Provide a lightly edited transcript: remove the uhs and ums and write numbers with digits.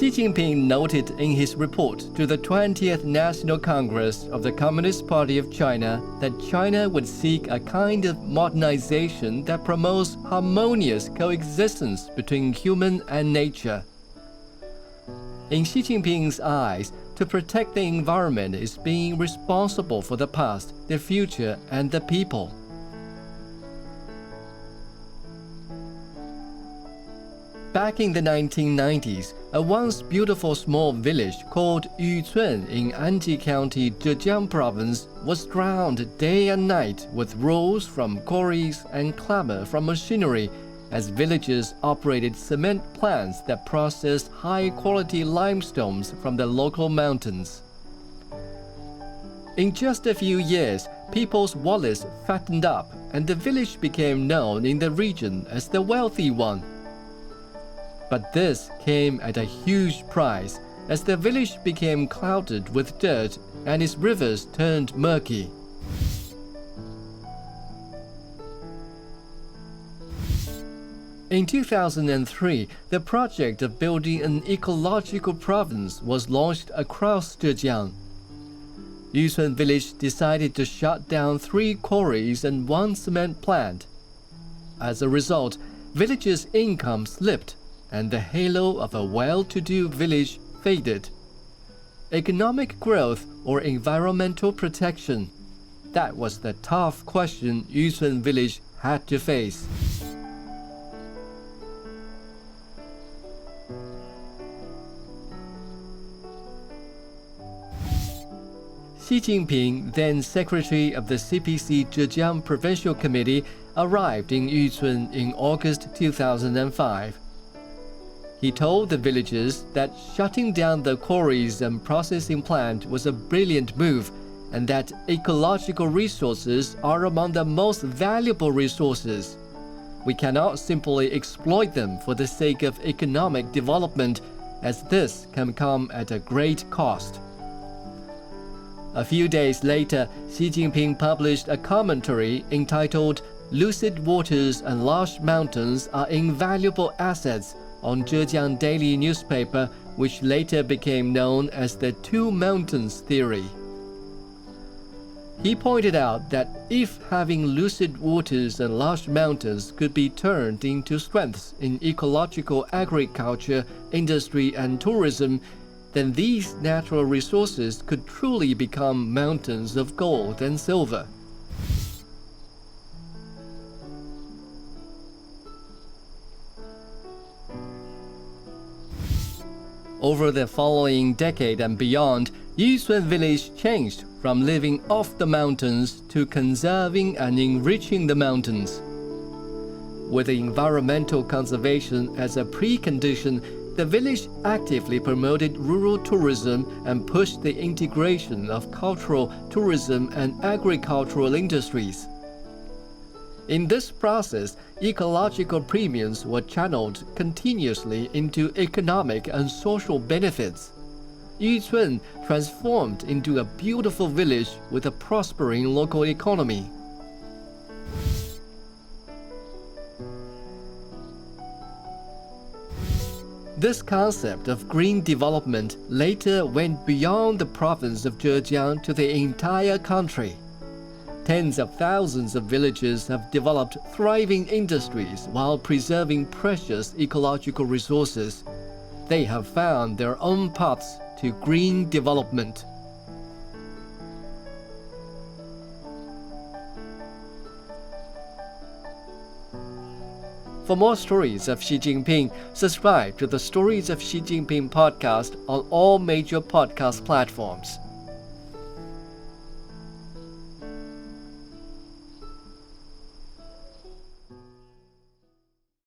Xi Jinping noted in his report to the 20th National Congress of the Communist Party of China that China would seek a kind of modernization that promotes harmonious coexistence between human and nature. In Xi Jinping's eyes, to protect the environment is being responsible for the past, the future, and the people. Back in the 1990s, a once beautiful small village called Yuncun in Anji County, Zhejiang Province was drowned day and night with roars from quarries and clamor from machinery as villagers operated cement plants that processed high-quality limestones from the local mountains. In just a few years, people's wallets fattened up and the village became known in the region as the wealthy one. But this came at a huge price, as the village became clouded with dirt and its rivers turned murky. In 2003, the project of building an ecological province was launched across Zhejiang. Yuncun village decided to shut down 3 quarries and 1 cement plant. As a result, villagers' income slipped, and the halo of a well-to-do village faded. Economic growth or environmental protection? That was the tough question Yuncun village had to face. Xi Jinping, then Secretary of the CPC Zhejiang Provincial Committee, arrived in Yuncun in August 2005. He told the villagers that shutting down the quarries and processing plant was a brilliant move, and that ecological resources are among the most valuable resources. We cannot simply exploit them for the sake of economic development, as this can come at a great cost. A few days later, Xi Jinping published a commentary entitled "Lucid Waters and Lush Mountains are Invaluable Assets" on Zhejiang Daily newspaper, which later became known as the Two Mountains Theory. He pointed out that if having lucid waters and lush mountains could be turned into strengths in ecological agriculture, industry, and tourism, then these natural resources could truly become mountains of gold and silver. Over the following decade and beyond, Yuncun village changed from living off the mountains to conserving and enriching the mountains. With environmental conservation as a precondition, the village actively promoted rural tourism and pushed the integration of cultural, tourism, and agricultural industries. In this process, ecological premiums were channeled continuously into economic and social benefits. Yuncun transformed into a beautiful village with a prospering local economy. This concept of green development later went beyond the province of Zhejiang to the entire country. Tens of thousands of villages have developed thriving industries while preserving precious ecological resources. They have found their own paths to green development. For more stories of Xi Jinping, subscribe to the Stories of Xi Jinping podcast on all major podcast platforms.